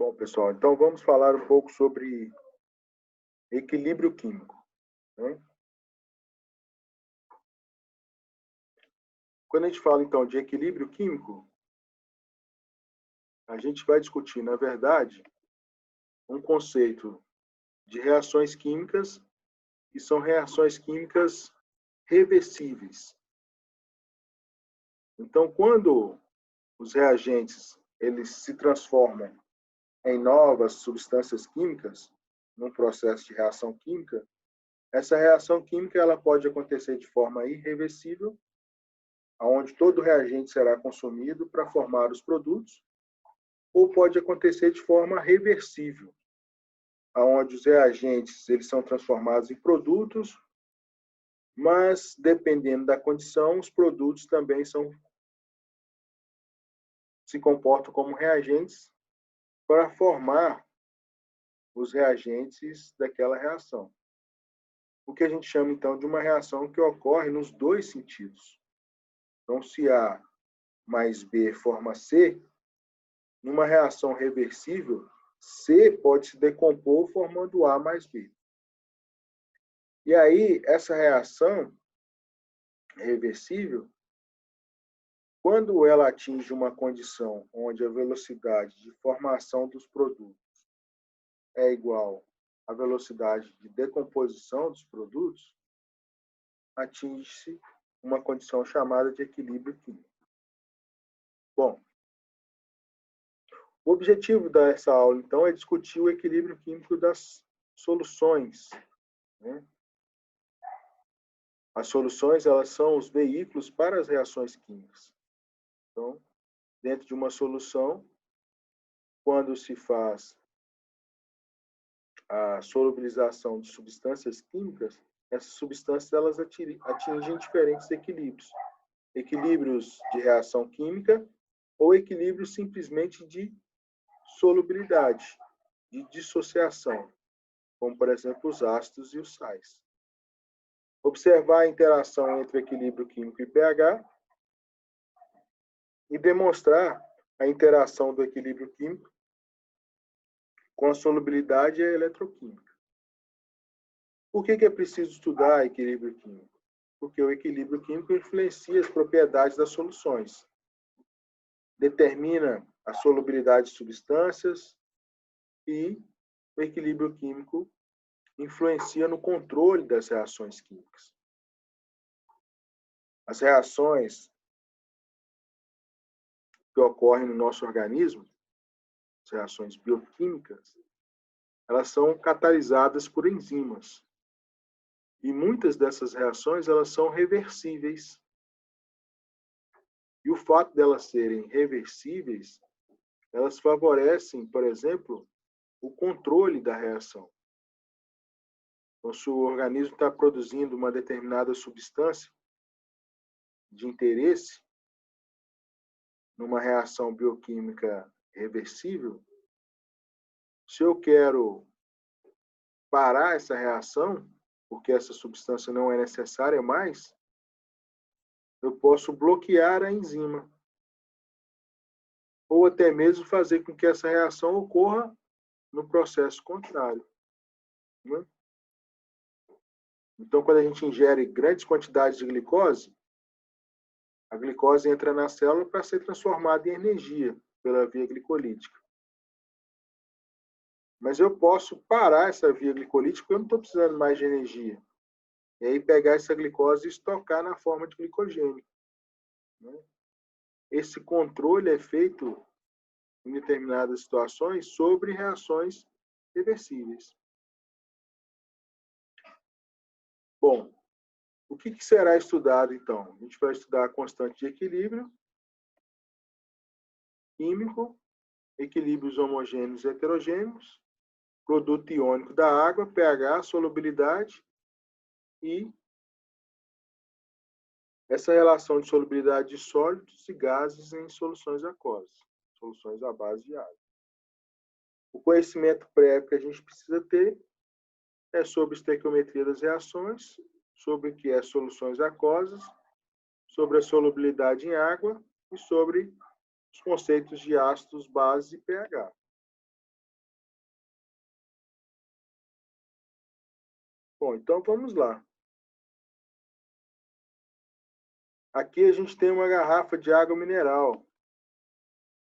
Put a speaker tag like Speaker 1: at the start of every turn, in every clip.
Speaker 1: Bom, pessoal, então vamos falar um pouco sobre equilíbrio químico, né? Quando a gente fala, então, de equilíbrio químico, a gente vai discutir, na verdade, um conceito de reações químicas, que são reações químicas reversíveis. Então, quando os reagentes eles se transformam em novas substâncias químicas, num processo de reação química, essa reação química ela pode acontecer de forma irreversível, onde todo o reagente será consumido para formar os produtos, ou pode acontecer de forma reversível, onde os reagentes eles são transformados em produtos, mas dependendo da condição, os produtos também se comportam como reagentes para formar os reagentes daquela reação. O que a gente chama então de uma reação que ocorre nos dois sentidos. Então, se A mais B forma C, numa reação reversível, C pode se decompor formando A mais B. E aí, essa reação reversível, quando ela atinge uma condição onde a velocidade de formação dos produtos é igual à velocidade de decomposição dos produtos, atinge-se uma condição chamada de equilíbrio químico. Bom, o objetivo dessa aula, então, é discutir o equilíbrio químico das soluções, né? As soluções, elas são os veículos para as reações químicas. Então, dentro de uma solução, quando se faz a solubilização de substâncias químicas, essas substâncias elas atingem diferentes equilíbrios. Equilíbrios de reação química ou equilíbrios simplesmente de solubilidade, de dissociação, como, por exemplo, os ácidos e os sais. Observar a interação entre equilíbrio químico e pH e demonstrar a interação do equilíbrio químico com a solubilidade e a eletroquímica. Por que é preciso estudar equilíbrio químico? Porque o equilíbrio químico influencia as propriedades das soluções, determina a solubilidade de substâncias e o equilíbrio químico influencia no controle das reações químicas. As reações que ocorrem no nosso organismo, as reações bioquímicas, elas são catalisadas por enzimas. E muitas dessas reações, elas são reversíveis. E o fato delas serem reversíveis, elas favorecem, por exemplo, o controle da reação. Então, se o organismo está produzindo uma determinada substância de interesse, numa reação bioquímica reversível, se eu quero parar essa reação, porque essa substância não é necessária mais, eu posso bloquear a enzima. Ou até mesmo fazer com que essa reação ocorra no processo contrário. Né? Então, quando a gente ingere grandes quantidades de glicose, a glicose entra na célula para ser transformada em energia pela via glicolítica. Mas eu posso parar essa via glicolítica porque eu não estou precisando mais de energia. E aí pegar essa glicose e estocar na forma de glicogênio. Né? Esse controle é feito em determinadas situações sobre reações reversíveis. Bom, o que será estudado, então? A gente vai estudar a constante de equilíbrio químico, equilíbrios homogêneos e heterogêneos, produto iônico da água, pH, solubilidade e essa relação de solubilidade de sólidos e gases em soluções aquosas, soluções à base de água. O conhecimento prévio que a gente precisa ter é sobre estequiometria das reações, sobre o que é soluções aquosas, sobre a solubilidade em água e sobre os conceitos de ácidos, bases e pH. Bom, então vamos lá. Aqui a gente tem uma garrafa de água mineral,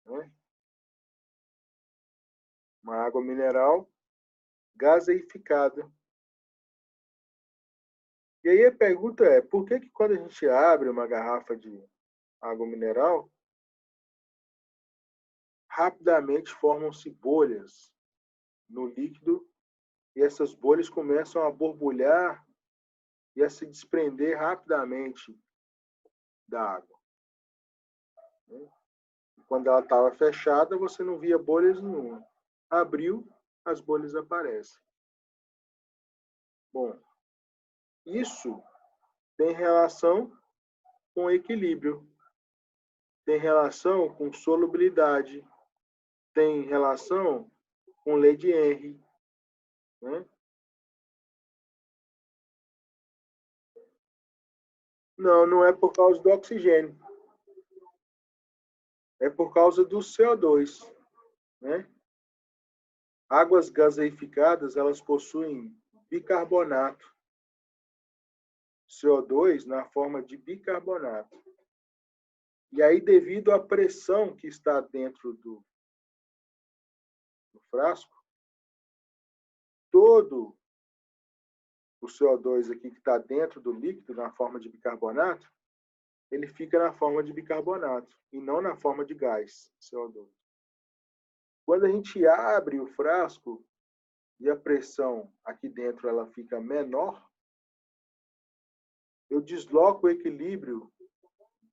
Speaker 1: né? Uma água mineral gaseificada. E aí a pergunta é, por que quando a gente abre uma garrafa de água mineral, rapidamente formam-se bolhas no líquido e essas bolhas começam a borbulhar e a se desprender rapidamente da água, né? Quando ela estava fechada, você não via bolhas nenhuma. Abriu, as bolhas aparecem. Bom, isso tem relação com equilíbrio, tem relação com solubilidade, tem relação com lei de Henry, né? Não, não é por causa do oxigênio. É por causa do CO2, né? Águas gaseificadas, elas possuem bicarbonato, CO2 na forma de bicarbonato. E aí, devido à pressão que está dentro do frasco, todo o CO2 aqui que está dentro do líquido, na forma de bicarbonato, ele fica na forma de bicarbonato e não na forma de gás, CO2. Quando a gente abre o frasco e a pressão aqui dentro ela fica menor, eu desloco o equilíbrio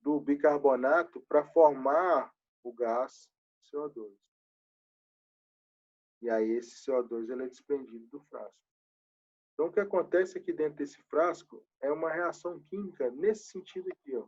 Speaker 1: do bicarbonato para formar o gás CO2. E aí esse CO2 ele é desprendido do frasco. Então o que acontece aqui dentro desse frasco é uma reação química nesse sentido aqui, ó.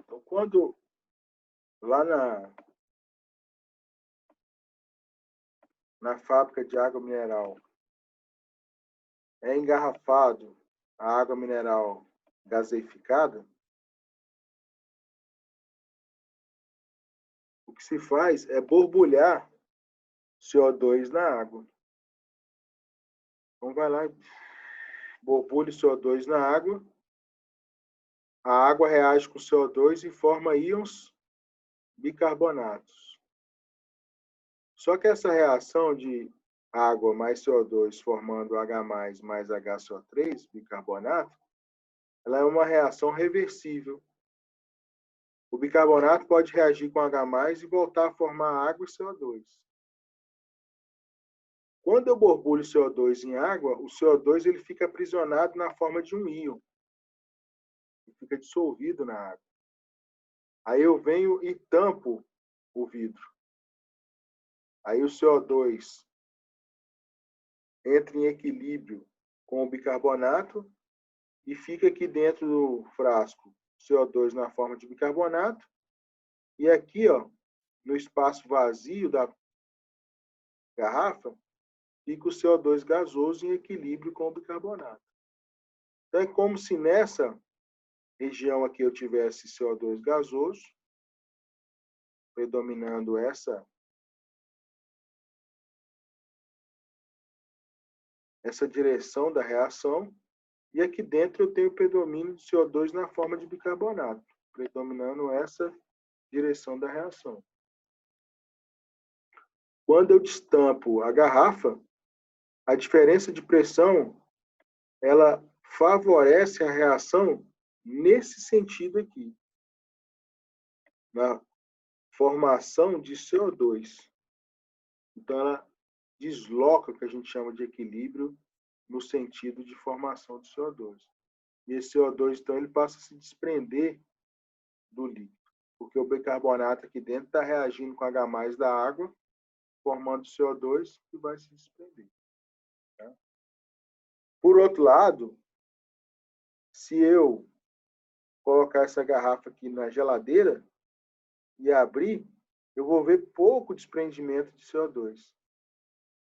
Speaker 1: Então quando lá na fábrica de água mineral é engarrafado a água mineral gaseificada, o que se faz é borbulhar CO2 na água. Então vai lá e borbulha CO2 na água, a água reage com CO2 e forma íons bicarbonatos. Só que essa reação de água mais CO2 formando H+, mais HCO3, bicarbonato, ela é uma reação reversível. O bicarbonato pode reagir com H+, e voltar a formar água e CO2. Quando eu borbulho CO2 em água, o CO2 ele fica aprisionado na forma de um íon. Ele fica dissolvido na água. Aí eu venho e tampo o vidro. Aí o CO2 entra em equilíbrio com o bicarbonato e fica aqui dentro do frasco CO2 na forma de bicarbonato. E aqui, ó, no espaço vazio da garrafa, fica o CO2 gasoso em equilíbrio com o bicarbonato. Então, é como se nessa região aqui eu tivesse CO2 gasoso, predominando essa direção da reação, E aqui dentro eu tenho o predomínio de CO2 na forma de bicarbonato, predominando essa direção da reação. Quando eu destampo a garrafa, a diferença de pressão, ela favorece a reação nesse sentido aqui, na formação de CO2. Então, ela desloca o que a gente chama de equilíbrio no sentido de formação de CO2. E esse CO2, então, ele passa a se desprender do líquido, porque o bicarbonato aqui dentro está reagindo com H+ da água, formando CO2 que vai se desprender. Tá? Por outro lado, se eu colocar essa garrafa aqui na geladeira e abrir, eu vou ver pouco desprendimento de CO2.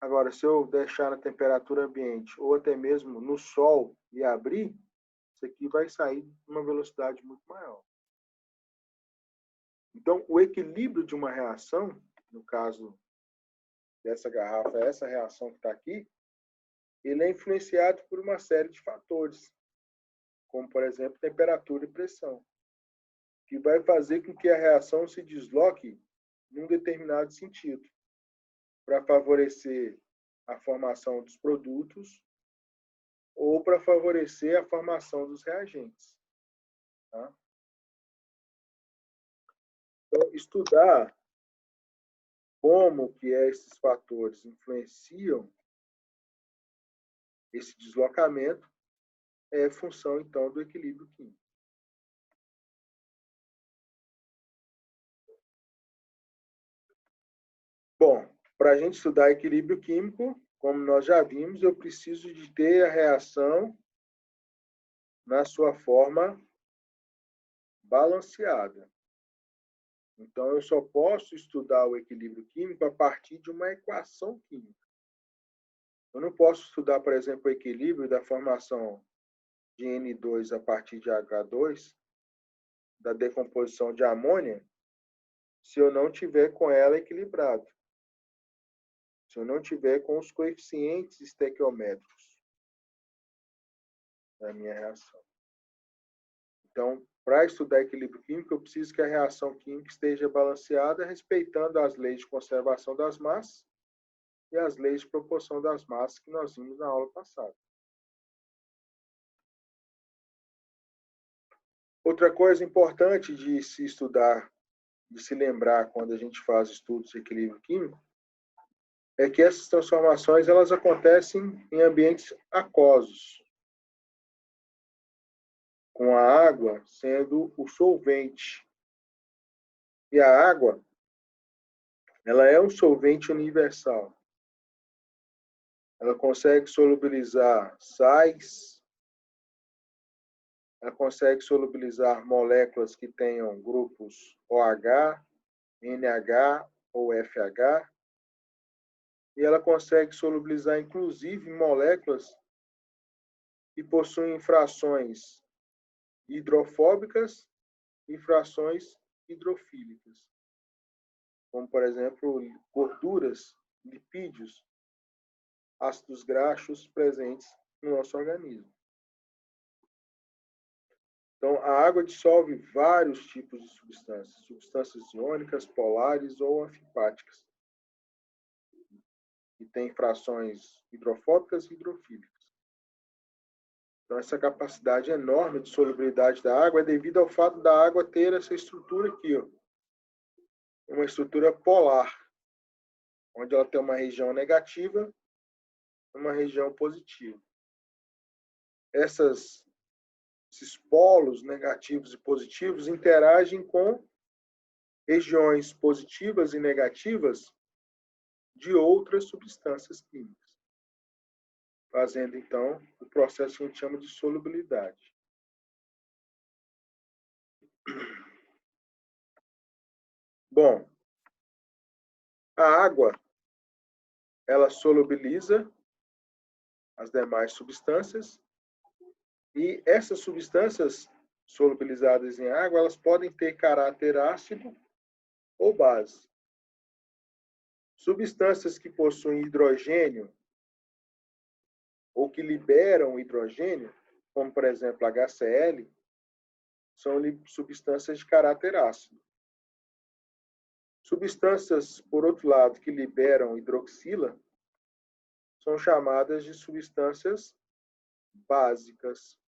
Speaker 1: Agora, se eu deixar na temperatura ambiente ou até mesmo no sol e abrir, isso aqui vai sair numa velocidade muito maior. Então, o equilíbrio de uma reação, no caso dessa garrafa, essa reação que está aqui, ele é influenciado por uma série de fatores, como, por exemplo, temperatura e pressão, que vai fazer com que a reação se desloque num determinado sentido, para favorecer a formação dos produtos ou para favorecer a formação dos reagentes. Tá? Então, estudar como que esses fatores influenciam esse deslocamento é função, então, do equilíbrio químico. Bom, para a gente estudar equilíbrio químico, como nós já vimos, eu preciso de ter a reação na sua forma balanceada. Então, eu só posso estudar o equilíbrio químico a partir de uma equação química. Eu não posso estudar, por exemplo, o equilíbrio da formação de N2 a partir de H2, da decomposição de amônia, se eu não tiver com ela equilibrado. Se eu não tiver com os coeficientes estequiométricos da minha reação. Então, para estudar equilíbrio químico, eu preciso que a reação química esteja balanceada, respeitando as leis de conservação das massas e as leis de proporção das massas que nós vimos na aula passada. Outra coisa importante de se estudar, de se lembrar quando a gente faz estudos de equilíbrio químico, é que essas transformações elas acontecem em ambientes aquosos, com a água sendo o solvente. E a água, ela é um solvente universal. Ela consegue solubilizar sais, ela consegue solubilizar moléculas que tenham grupos OH, NH ou FH, e ela consegue solubilizar, inclusive, moléculas que possuem frações hidrofóbicas e frações hidrofílicas, como, por exemplo, gorduras, lipídios, ácidos graxos presentes no nosso organismo. Então, a água dissolve vários tipos de substâncias, substâncias iônicas, polares ou anfipáticas, e tem frações hidrofóbicas e hidrofílicas. Então, essa capacidade enorme de solubilidade da água é devido ao fato da água ter essa estrutura aqui, ó, uma estrutura polar, onde ela tem uma região negativa e uma região positiva. Esses polos negativos e positivos interagem com regiões positivas e negativas de outras substâncias químicas, fazendo, então, o processo que a gente chama de solubilidade. Bom, a água, ela solubiliza as demais substâncias e essas substâncias solubilizadas em água, elas podem ter caráter ácido ou base. Substâncias que possuem hidrogênio ou que liberam hidrogênio como por exemplo HCl, são substâncias de caráter ácido. Substâncias, por outro lado, que liberam hidroxila, são chamadas de substâncias básicas.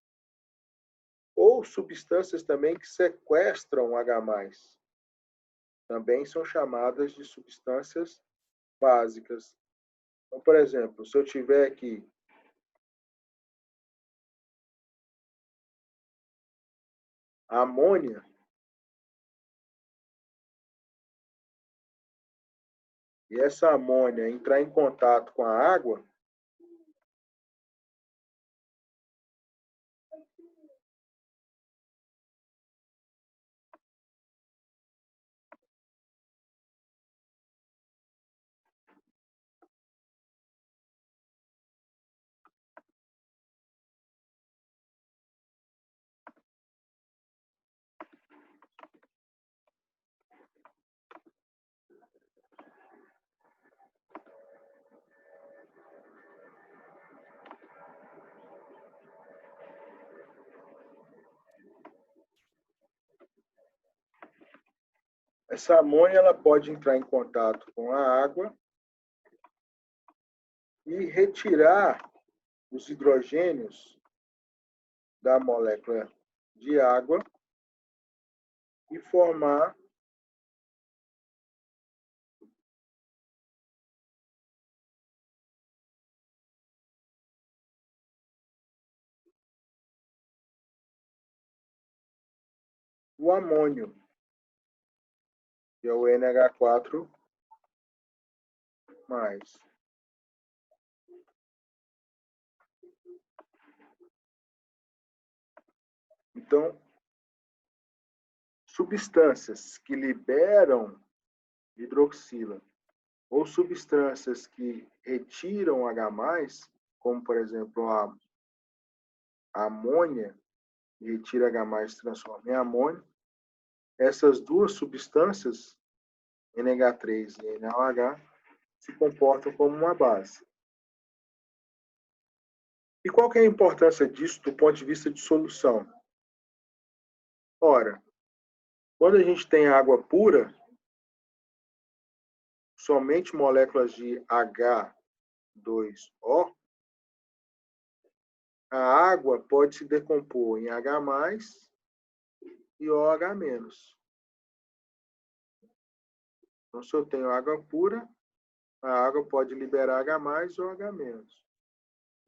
Speaker 1: Ou substâncias também que sequestram H+. Também são chamadas de substâncias básicas. Então, por exemplo, se eu tiver aqui amônia, e essa amônia entrar em contato com a água, essa amônia ela pode entrar em contato com a água e retirar os hidrogênios da molécula de água e formar o amônio, que é o NH4+. Então, substâncias que liberam hidroxila ou substâncias que retiram H+, como, por exemplo, a amônia, que retira H+, e transforma em amônio, essas duas substâncias, NH3 e NaOH, se comportam como uma base. E qual que é a importância disso do ponto de vista de solução? Ora, quando a gente tem água pura, somente moléculas de H2O, a água pode se decompor em H+ e OH-. Então, se eu tenho água pura, a água pode liberar H+ e OH-.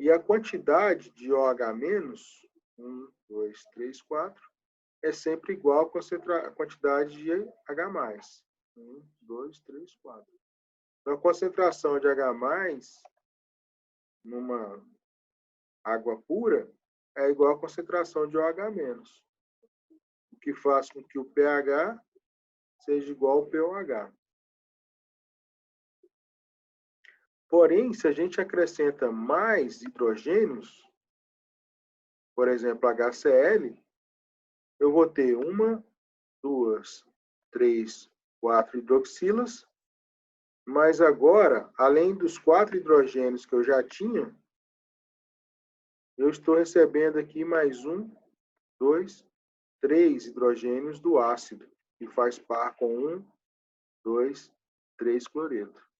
Speaker 1: E a quantidade de OH-, 1, 2, 3, 4, é sempre igual à quantidade de H+. 1, 2, 3, 4. Então, a concentração de H+ numa água pura é igual à concentração de OH-, o que faz com que o pH seja igual ao pOH. Porém, se a gente acrescenta mais hidrogênios, por exemplo, HCl, eu vou ter 1, 2, 3, 4 hidroxilas, mas agora, além dos 4 hidrogênios que eu já tinha, eu estou recebendo aqui mais 1, 2, 3 hidrogênios do ácido, que faz par com 1, 2, 3 cloreto.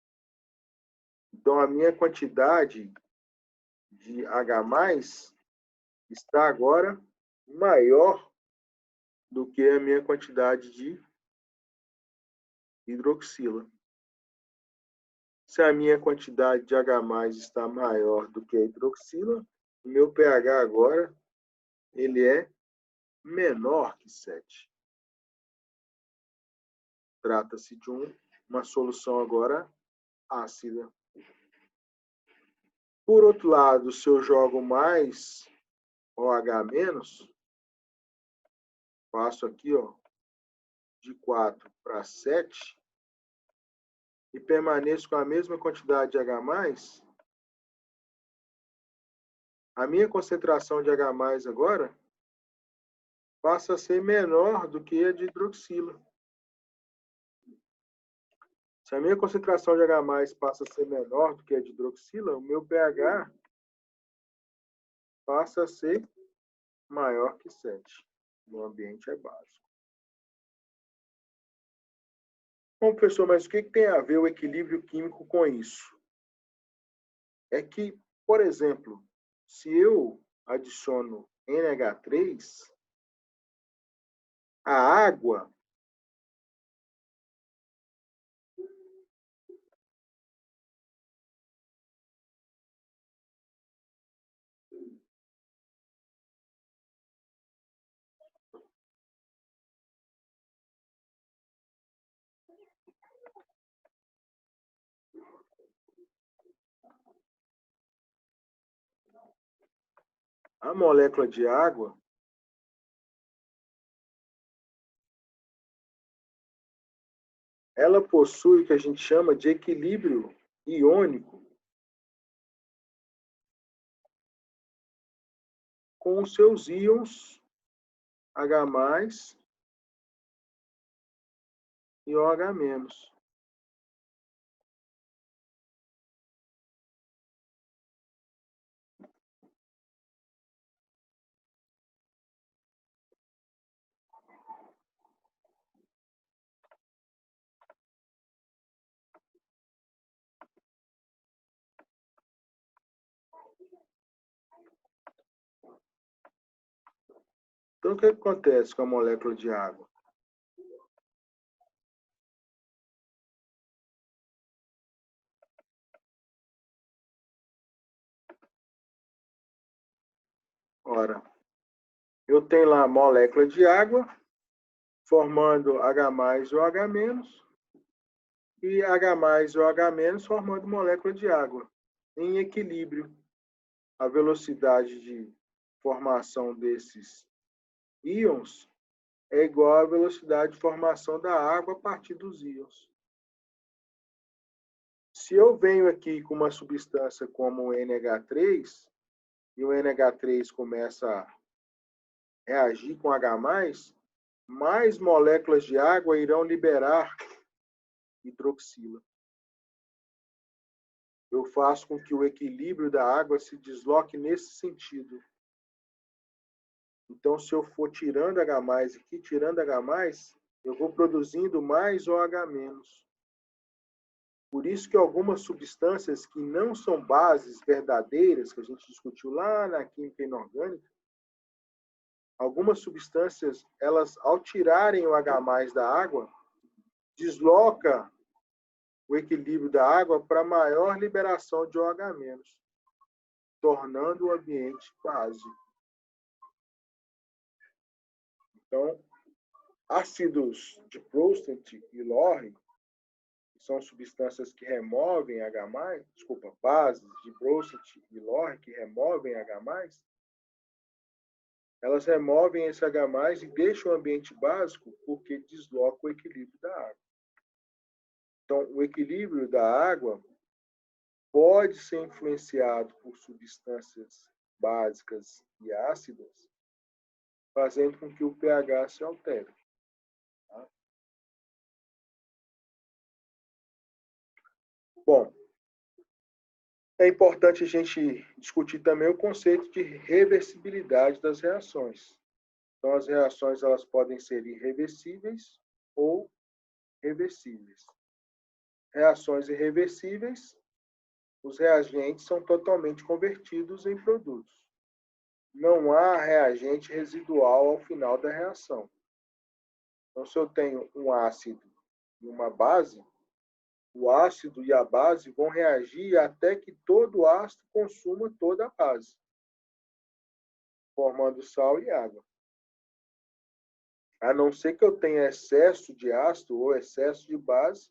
Speaker 1: Então, a minha quantidade de H+ está agora maior do que a minha quantidade de hidroxila. Se a minha quantidade de H+ está maior do que a hidroxila, o meu pH agora ele é menor que 7. Trata-se de uma solução agora ácida. Por outro lado, se eu jogo mais OH-, passo aqui, ó, de 4 para 7, e permaneço com a mesma quantidade de H+, a minha concentração de H+ agora passa a ser menor do que a de hidroxila. Se a minha concentração de H+ passa a ser menor do que a de hidroxila, o meu pH passa a ser maior que 7. No ambiente é básico. Bom, professor, mas o que tem a ver o equilíbrio químico com isso? É que, por exemplo, se eu adiciono NH3, a água a molécula de água, ela possui o que a gente chama de equilíbrio iônico com os seus íons H+, e OH-. Então, o que acontece com a molécula de água? Ora, eu tenho lá a molécula de água, formando H+ e OH-, e H+ e OH- formando molécula de água, em equilíbrio. A velocidade de formação desses íons é igual à velocidade de formação da água a partir dos íons. Se eu venho aqui com uma substância como o NH3, e o NH3 começa a reagir com H+, mais moléculas de água irão liberar hidroxila. Eu faço com que o equilíbrio da água se desloque nesse sentido. Então, se eu for tirando H+, aqui, tirando H+, eu vou produzindo mais OH-. Por isso que algumas substâncias que não são bases verdadeiras, que a gente discutiu lá na química inorgânica, algumas substâncias, elas, ao tirarem o H+ da água, desloca o equilíbrio da água para maior liberação de OH-, tornando o ambiente básico. Então, ácidos de Bronsted e Lowry, que são substâncias que removem H+, bases de Bronsted e Lowry que removem H+, elas removem esse H+ e deixam o ambiente básico porque desloca o equilíbrio da água. Então, o equilíbrio da água pode ser influenciado por substâncias básicas e ácidas, fazendo com que o pH se altere. Tá? Bom, é importante a gente discutir também o conceito de reversibilidade das reações. Então, as reações elas podem ser irreversíveis ou reversíveis. Reações irreversíveis, os reagentes são totalmente convertidos em produtos. Não há reagente residual ao final da reação. Então, se eu tenho um ácido e uma base, o ácido e a base vão reagir até que todo o ácido consuma toda a base, formando sal e água. A não ser que eu tenha excesso de ácido ou excesso de base,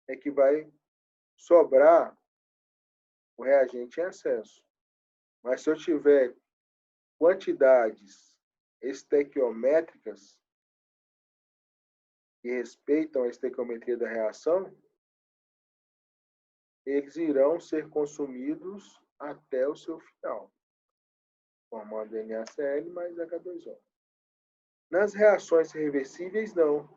Speaker 1: é que vai sobrar o reagente em excesso. Mas se eu tiver quantidades estequiométricas que respeitam a estequiometria da reação, eles irão ser consumidos até o seu final, formando NaCl mais H2O. Nas reações reversíveis, não.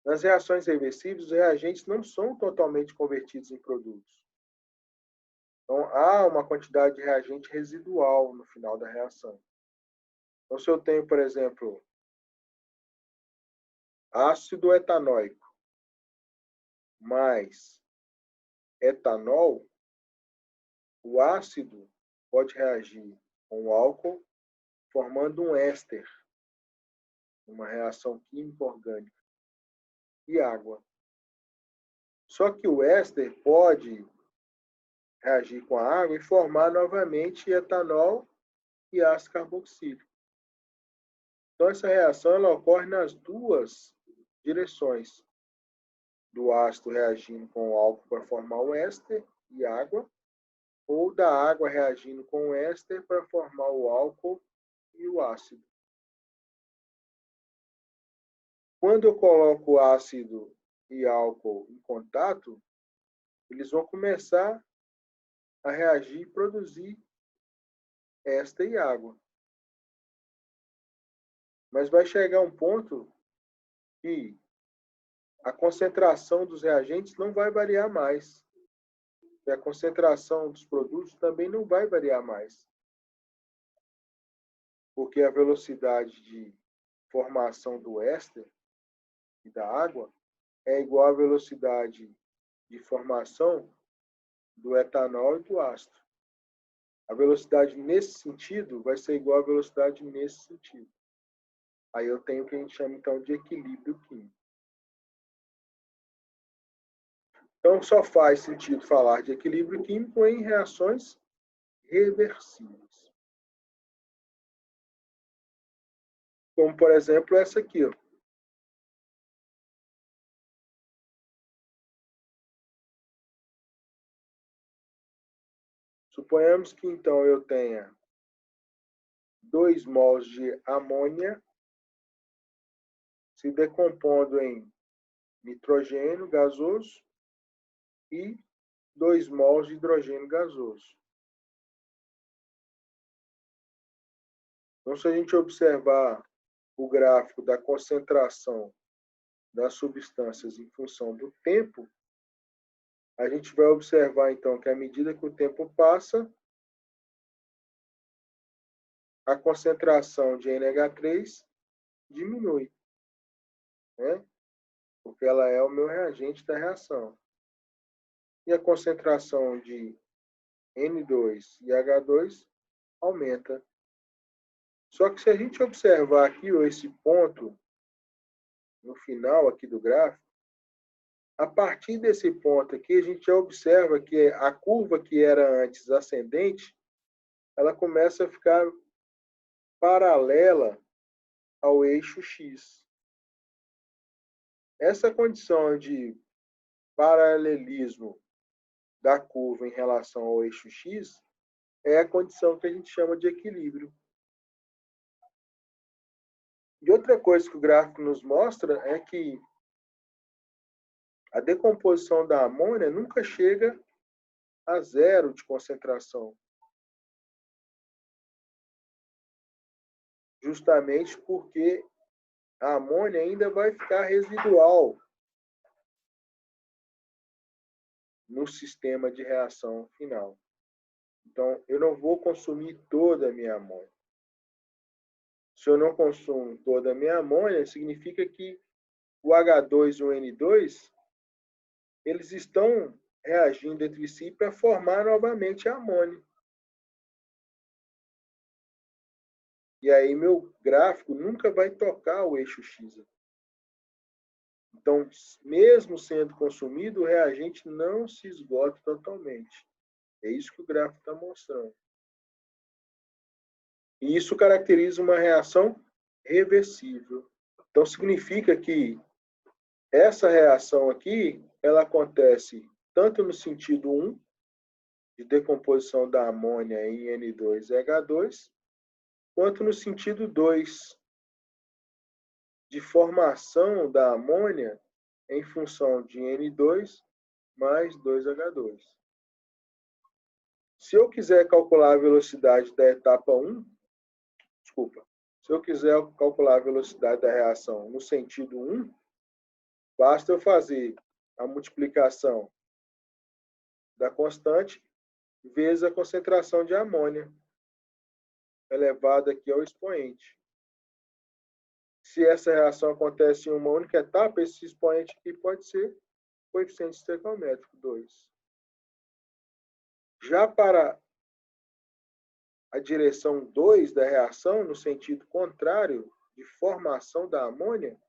Speaker 1: Nas reações reversíveis, os reagentes não são totalmente convertidos em produtos. Então, há uma quantidade de reagente residual no final da reação. Então, se eu tenho, por exemplo, ácido etanóico mais etanol, o ácido pode reagir com o álcool, formando um éster, uma reação química orgânica, e água. Só que o éster pode reagir com a água e formar novamente etanol e ácido carboxílico. Então, essa reação ela ocorre nas duas direções. Do ácido reagindo com o álcool para formar o éster e água, ou da água reagindo com o éster para formar o álcool e o ácido. Quando eu coloco ácido e álcool em contato, eles vão começar a reagir e produzir éster e água. Mas vai chegar um ponto que a concentração dos reagentes não vai variar mais. E a concentração dos produtos também não vai variar mais. Porque a velocidade de formação do éster e da água é igual à velocidade de formação do etanol e do ácido. A velocidade nesse sentido vai ser igual à velocidade nesse sentido. Aí eu tenho o que a gente chama então de equilíbrio químico. Então só faz sentido falar de equilíbrio químico em reações reversíveis. Como por exemplo essa aqui, ó. Suponhamos que então eu tenha 2 mols de amônia se decompondo em nitrogênio gasoso e 2 mols de hidrogênio gasoso. Então, se a gente observar o gráfico da concentração das substâncias em função do tempo, a gente vai observar, então, que à medida que o tempo passa, a concentração de NH3 diminui, né? Porque ela é o meu reagente da reação. E a concentração de N2 e H2 aumenta. Só que se a gente observar aqui ó, esse ponto no final aqui do gráfico, a partir desse ponto aqui, a gente já observa que a curva que era antes ascendente, ela começa a ficar paralela ao eixo X. Essa condição de paralelismo da curva em relação ao eixo X é a condição que a gente chama de equilíbrio. E outra coisa que o gráfico nos mostra é que a decomposição da amônia nunca chega a zero de concentração. Justamente porque a amônia ainda vai ficar residual no sistema de reação final. Então, eu não vou consumir toda a minha amônia. Se eu não consumo toda a minha amônia, significa que o H2 e o N2, eles estão reagindo entre si para formar novamente a amônia. E aí meu gráfico nunca vai tocar o eixo X. Então, mesmo sendo consumido, o reagente não se esgota totalmente. É isso que o gráfico está mostrando. E isso caracteriza uma reação reversível. Então, significa que essa reação aqui, ela acontece tanto no sentido 1, de decomposição da amônia em N2 e H2, quanto no sentido 2, de formação da amônia em função de N2 mais 2H2. Se eu quiser calcular a velocidade da etapa 1, se eu quiser calcular a velocidade da reação no sentido 1, basta eu fazer a multiplicação da constante vezes a concentração de amônia, elevada aqui ao expoente. Se essa reação acontece em uma única etapa, esse expoente aqui pode ser coeficiente estequiométrico 2. Já para a direção 2 da reação, no sentido contrário de formação da amônia,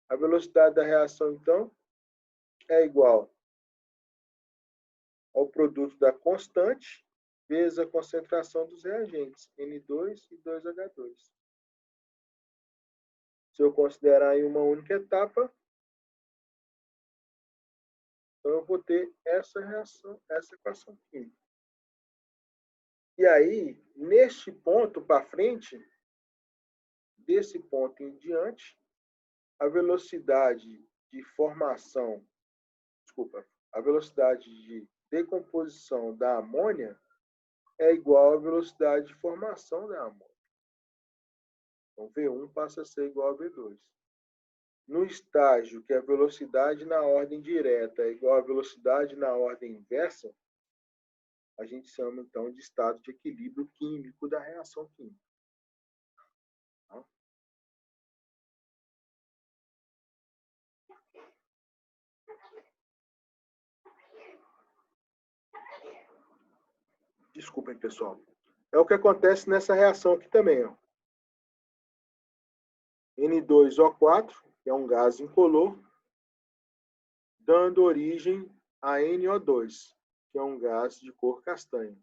Speaker 1: a velocidade da reação, então, é igual ao produto da constante vezes a concentração dos reagentes, N2 e 2H2. Se eu considerar em uma única etapa, então eu vou ter essa reação, essa equação química. E aí, neste ponto para frente, desse ponto em diante, a velocidade de formação, a velocidade de decomposição da amônia é igual à velocidade de formação da amônia. Então, V1 passa a ser igual a V2. No estágio que a velocidade na ordem direta é igual à velocidade na ordem inversa, a gente chama, então, de estado de equilíbrio químico da reação química. Tá? Desculpem, pessoal. É o que acontece nessa reação aqui também. Ó. N2O4, que é um gás incolor, dando origem a NO2, que é um gás de cor castanha.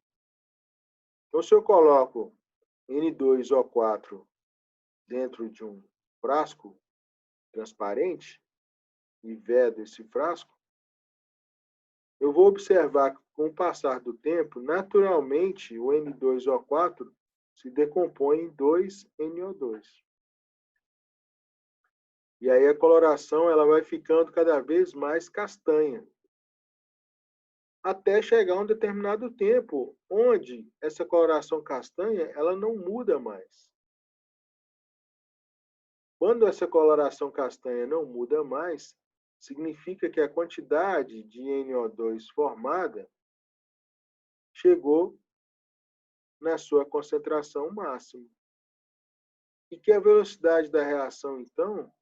Speaker 1: Então, se eu coloco N2O4 dentro de um frasco transparente e vedo esse frasco, eu vou observar que, com o passar do tempo, naturalmente, o N2O4 se decompõe em 2NO2. E aí a coloração ela vai ficando cada vez mais castanha, até chegar a um determinado tempo, onde essa coloração castanha ela não muda mais. Quando essa coloração castanha não muda mais, significa que a quantidade de NO2 formada chegou na sua concentração máxima. E que a velocidade da reação, então,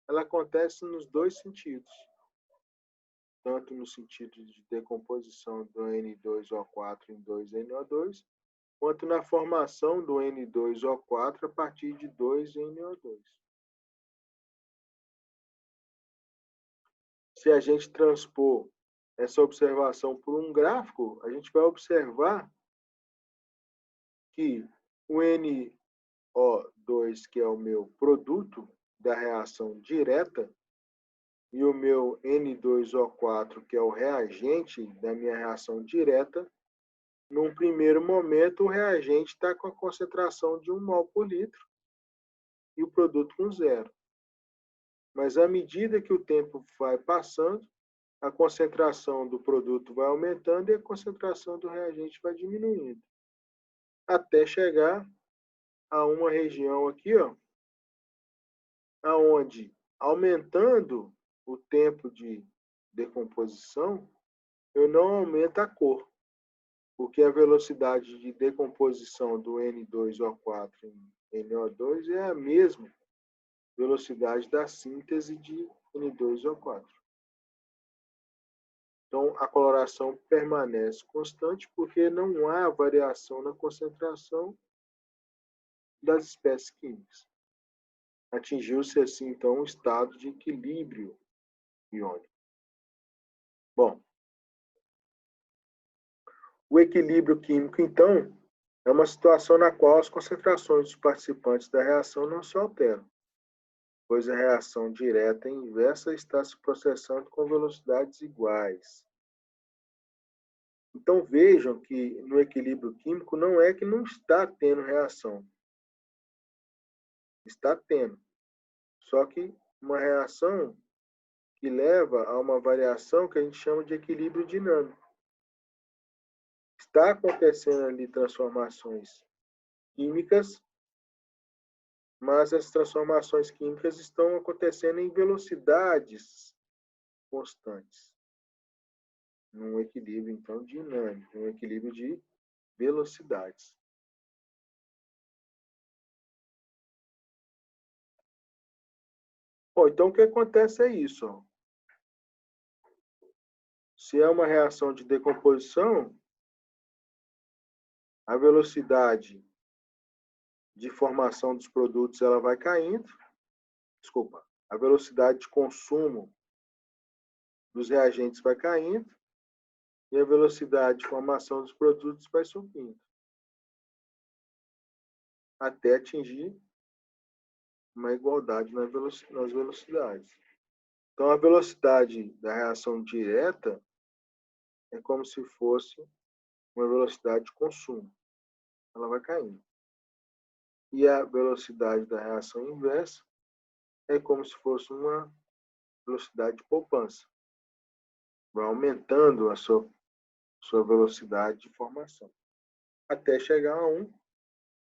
Speaker 1: ela acontece nos dois sentidos. Tanto no sentido de decomposição do N2O4 em 2NO2, quanto na formação do N2O4 a partir de 2NO2. Se a gente transpor essa observação por um gráfico, a gente vai observar que o NO2, que é o meu produto da reação direta, e o meu N2O4, que é o reagente da minha reação direta, num primeiro momento o reagente está com a concentração de 1 mol por litro e o produto com 0. Mas à medida que o tempo vai passando, a concentração do produto vai aumentando e a concentração do reagente vai diminuindo, até chegar a uma região aqui, ó, aonde, aumentando o tempo de decomposição, eu não aumento a cor, porque a velocidade de decomposição do N2O4 em NO2 é a mesma velocidade da síntese de N2O4. Então, a coloração permanece constante porque não há variação na concentração das espécies químicas. Atingiu-se, assim, então, um estado de equilíbrio iônico. Bom, o equilíbrio químico, então, é uma situação na qual as concentrações dos participantes da reação não se alteram, pois a reação direta e inversa está se processando com velocidades iguais. Então vejam que no equilíbrio químico não é que não está tendo reação. Está tendo. Só que uma reação que leva a uma variação que a gente chama de equilíbrio dinâmico. Está acontecendo ali transformações químicas, mas as transformações químicas estão acontecendo em velocidades constantes. num equilíbrio, então, dinâmico, num equilíbrio de velocidades. Bom, então, o que acontece é isso. Ó. Se é uma reação de decomposição, a velocidade de formação dos produtos ela vai caindo. Desculpa, a velocidade de consumo dos reagentes vai caindo e a velocidade de formação dos produtos vai subindo até atingir uma igualdade nas velocidades. Então, a velocidade da reação direta é como se fosse uma velocidade de consumo. Ela vai caindo. E a velocidade da reação inversa é como se fosse uma velocidade de poupança. Vai aumentando a sua velocidade de formação, até chegar a um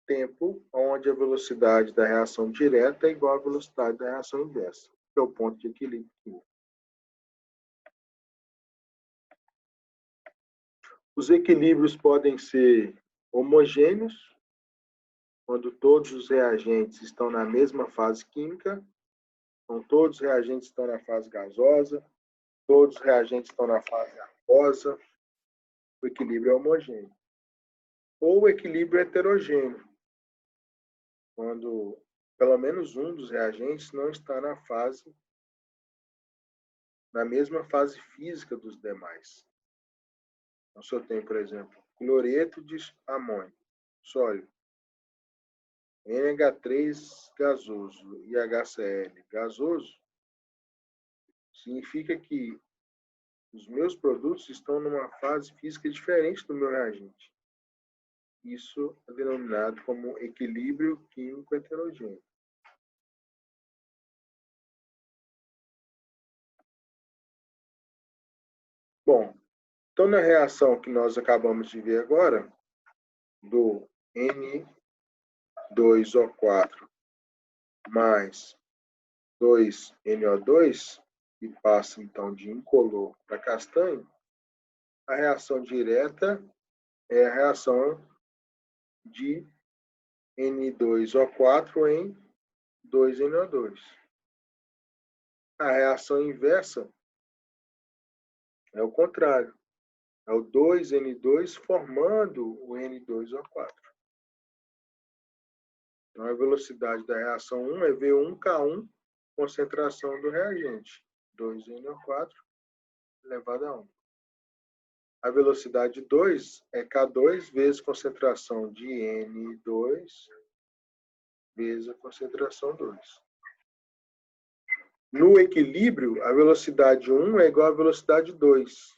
Speaker 1: tempo onde a velocidade da reação direta é igual à velocidade da reação inversa, que é o ponto de equilíbrio químico. Os equilíbrios podem ser homogêneos, quando todos os reagentes estão na mesma fase química, então todos os reagentes estão na fase gasosa, todos os reagentes estão na fase aquosa, o equilíbrio é homogêneo. Ou o equilíbrio heterogêneo, quando pelo menos um dos reagentes não está na mesma fase física dos demais. Então, se eu tenho, por exemplo, cloreto de amônio, sólido, NH3 gasoso e HCl gasoso, significa que os meus produtos estão numa fase física diferente do meu reagente. Isso é denominado como equilíbrio químico heterogêneo. Bom, então na reação que nós acabamos de ver agora, do N2O4 mais 2NO2, e passa então de incolor para castanho, a reação direta é a reação de N2O4 em 2NO2. A reação inversa é o contrário. É o 2N2 formando o N2O4. Então, a velocidade da reação 1 é V1K1, concentração do reagente. 2NO4 elevado a 1. A velocidade 2 é K2 vezes concentração de N2 vezes a concentração 2. No equilíbrio, a velocidade 1 é igual à velocidade 2.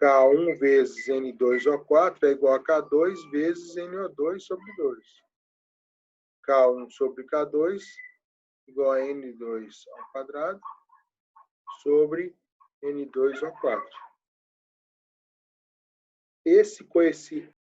Speaker 1: K1 vezes N2O4 é igual a K2 vezes NO2 sobre 2. K1 sobre K2 igual a N2 ao quadrado sobre N2O4. Esse